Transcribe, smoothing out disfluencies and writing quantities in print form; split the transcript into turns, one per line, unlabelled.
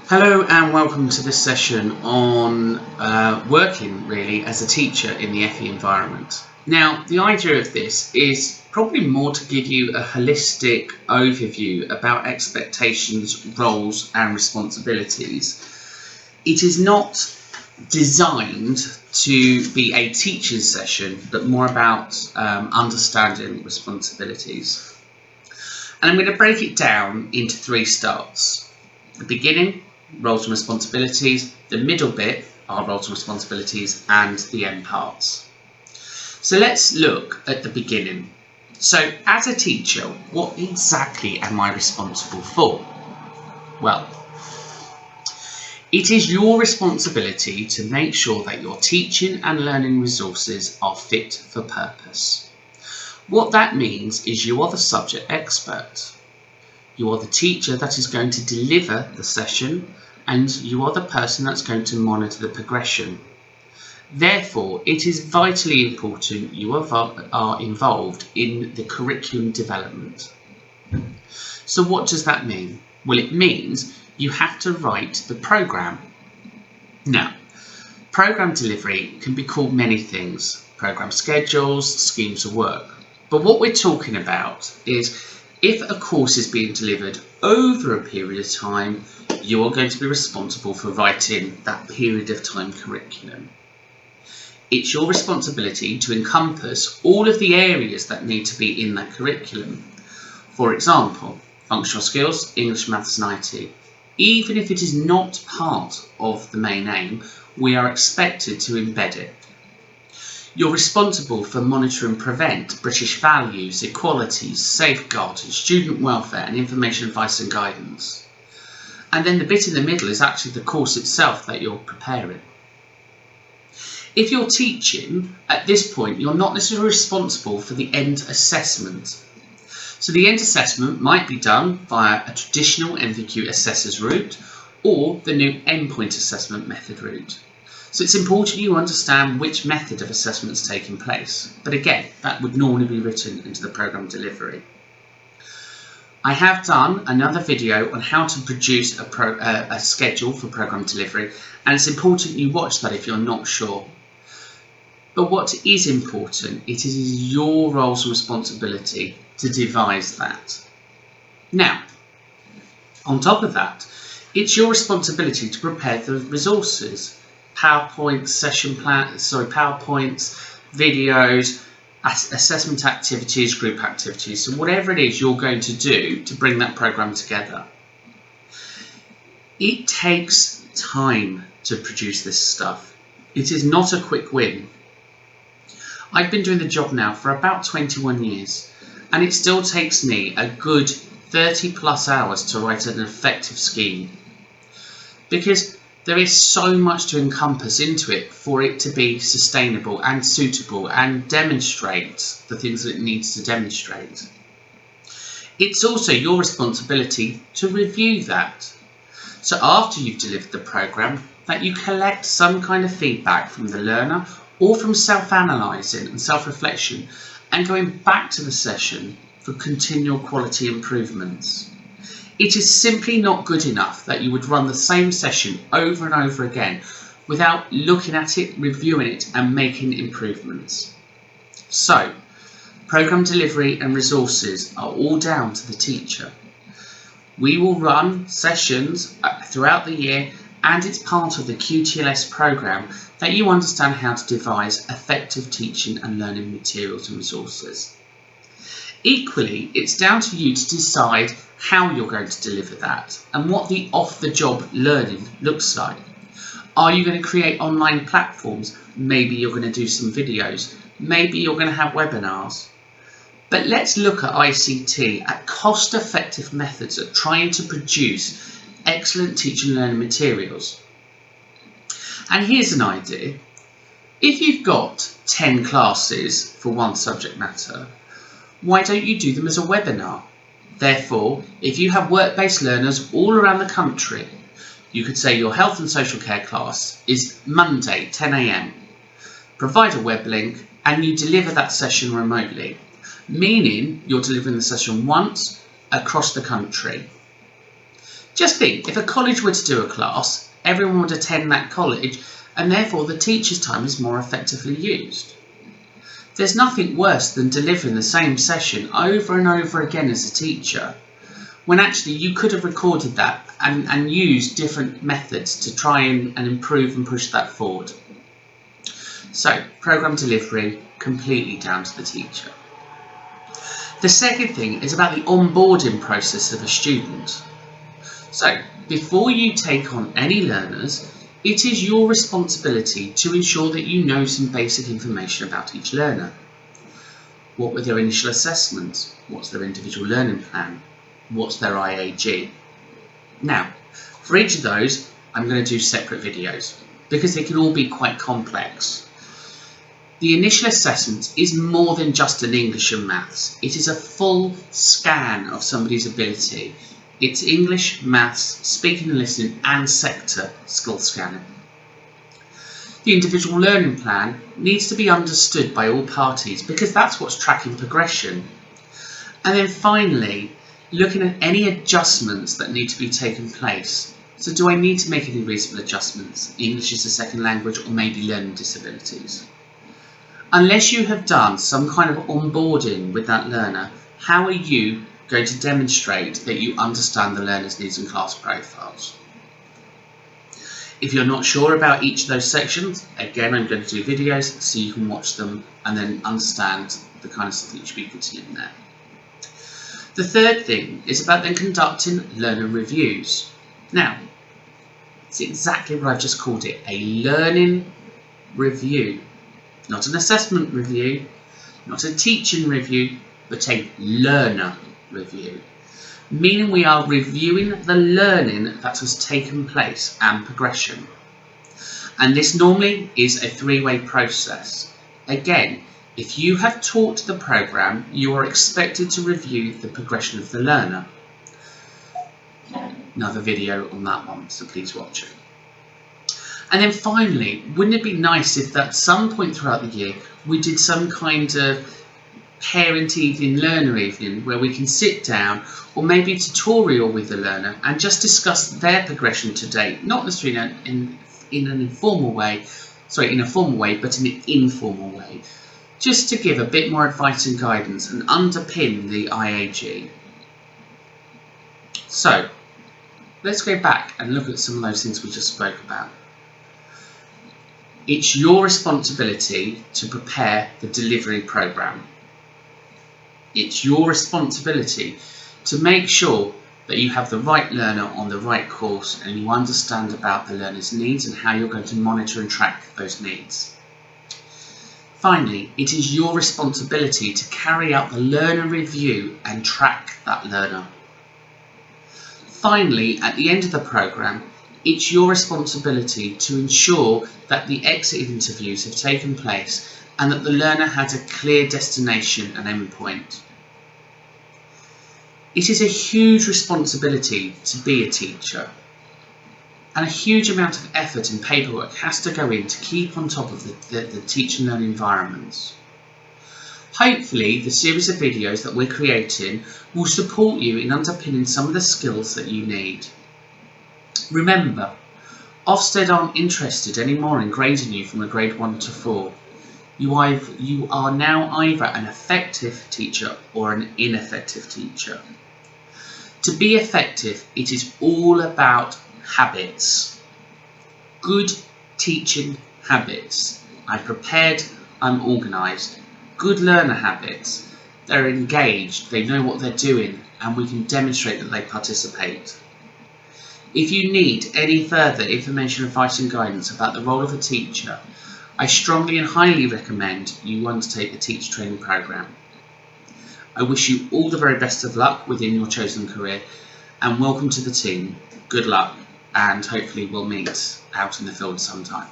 Hello and welcome to this session on working really as a teacher in the FE environment. Now, the idea of this is probably more to give you a holistic overview about expectations, roles and responsibilities. It is not designed to be a teaching session, but more about understanding responsibilities. And I'm going to break it down into three starts. The beginning, roles and responsibilities, the middle bit are roles and responsibilities, and the end parts. So let's look at the beginning. So as a teacher, what exactly am I responsible for? Well, it is your responsibility to make sure that your teaching and learning resources are fit for purpose. What that means is you are the subject expert. You are the teacher that is going to deliver the session, and you are the person that's going to monitor the progression. Therefore, it is vitally important you are involved in the curriculum development. So what does that mean? Well, it means you have to write the programme. Now, programme delivery can be called many things: programme schedules, schemes of work. But what we're talking about is if a course is being delivered over a period of time, you are going to be responsible for writing that period of time curriculum. It's your responsibility to encompass all of the areas that need to be in that curriculum. For example, functional skills, English, maths and IT. Even if it is not part of the main aim, we are expected to embed it. You're responsible for monitor and prevent British values, equalities, safeguarding, student welfare and information advice and guidance. And then the bit in the middle is actually the course itself that you're preparing. If you're teaching, at this point, you're not necessarily responsible for the end assessment. So the end assessment might be done via a traditional NVQ assessors route or the new endpoint assessment method route. So it's important you understand which method of assessment is taking place. But again, that would normally be written into the programme delivery. I have done another video on how to produce a schedule for programme delivery, and it's important you watch that if you're not sure. But what is important, it is your roles and responsibility to devise that. Now, on top of that, it's your responsibility to prepare the resources. PowerPoints, PowerPoints, videos, assessment activities, group activities. So whatever it is you're going to do to bring that programme together. It takes time to produce this stuff. It is not a quick win. I've been doing the job now for about 21 years, and it still takes me a good 30 plus hours to write an effective scheme. Because there is so much to encompass into it for it to be sustainable and suitable and demonstrate the things that it needs to demonstrate. It's also your responsibility to review that. So after you've delivered the programme, that you collect some kind of feedback from the learner or from self-analysing and self-reflection and going back to the session for continual quality improvements. It is simply not good enough that you would run the same session over and over again without looking at it, reviewing it and making improvements. So, programme delivery and resources are all down to the teacher. We will run sessions throughout the year, and it's part of the QTLS programme that you understand how to devise effective teaching and learning materials and resources. Equally, it's down to you to decide how you're going to deliver that and what the off-the-job learning looks like. Are you going to create online platforms? Maybe you're going to do some videos. Maybe you're going to have webinars. But let's look at ICT, at cost-effective methods of trying to produce excellent teaching and learning materials. And here's an idea. If you've got 10 classes for one subject matter, why don't you do them as a webinar? Therefore, if you have work-based learners all around the country, you could say your health and social care class is Monday, 10 AM. Provide a web link and you deliver that session remotely, meaning you're delivering the session once across the country. Just think, if a college were to do a class, everyone would attend that college, and therefore the teacher's time is more effectively used. There's nothing worse than delivering the same session over and over again as a teacher, when actually you could have recorded that and used different methods to try and improve and push that forward. So, programme delivery, completely down to the teacher. The second thing is about the onboarding process of a student. So, before you take on any learners, it is your responsibility to ensure that you know some basic information about each learner. What were their initial assessments? What's their individual learning plan? What's their IAG? Now, for each of those, I'm going to do separate videos because they can all be quite complex. The initial assessment is more than just an English and maths. It is a full scan of somebody's ability. It's English, maths, speaking and listening, and sector skill scanning. The individual learning plan needs to be understood by all parties because that's what's tracking progression. And then finally, looking at any adjustments that need to be taken place. So do I need to make any reasonable adjustments? English as a second language, or maybe learning disabilities? Unless you have done some kind of onboarding with that learner, how are you going to demonstrate that you understand the learner's needs and class profiles? If you're not sure about each of those sections, again, I'm going to do videos so you can watch them and then understand the kind of stuff that you should be putting in there. The third thing is about then conducting learner reviews. Now, it's exactly what I've just called it, a learning review. Not an assessment review, not a teaching review, but a learner review. Meaning we are reviewing the learning that has taken place and progression. And this normally is a three-way process. Again, if you have taught the programme, you are expected to review the progression of the learner. Another video on that one, so please watch it. And then finally, wouldn't it be nice if at some point throughout the year we did some kind of parent evening, learner evening, where we can sit down, or maybe a tutorial with the learner, and just discuss their progression to date, not necessarily in a formal way, but in an informal way, just to give a bit more advice and guidance and underpin the IAG. So, let's go back and look at some of those things we just spoke about. It's your responsibility to prepare the delivery programme. It's your responsibility to make sure that you have the right learner on the right course and you understand about the learner's needs and how you're going to monitor and track those needs. Finally, it is your responsibility to carry out the learner review and track that learner. Finally, at the end of the programme, it's your responsibility to ensure that the exit interviews have taken place and that the learner has a clear destination and endpoint. It is a huge responsibility to be a teacher, and a huge amount of effort and paperwork has to go in to keep on top of the teach and learn environments. Hopefully, the series of videos that we're creating will support you in underpinning some of the skills that you need. Remember, Ofsted aren't interested anymore in grading you from a grade 1 to 4. You are now either an effective teacher or an ineffective teacher. To be effective, it is all about habits. Good teaching habits. I'm prepared, I'm organised. Good learner habits. They're engaged, they know what they're doing, and we can demonstrate that they participate. If you need any further information, advice and guidance about the role of a teacher, I strongly and highly recommend you undertake the teacher training programme. I wish you all the very best of luck within your chosen career, and welcome to the team. Good luck, and hopefully we'll meet out in the field sometime.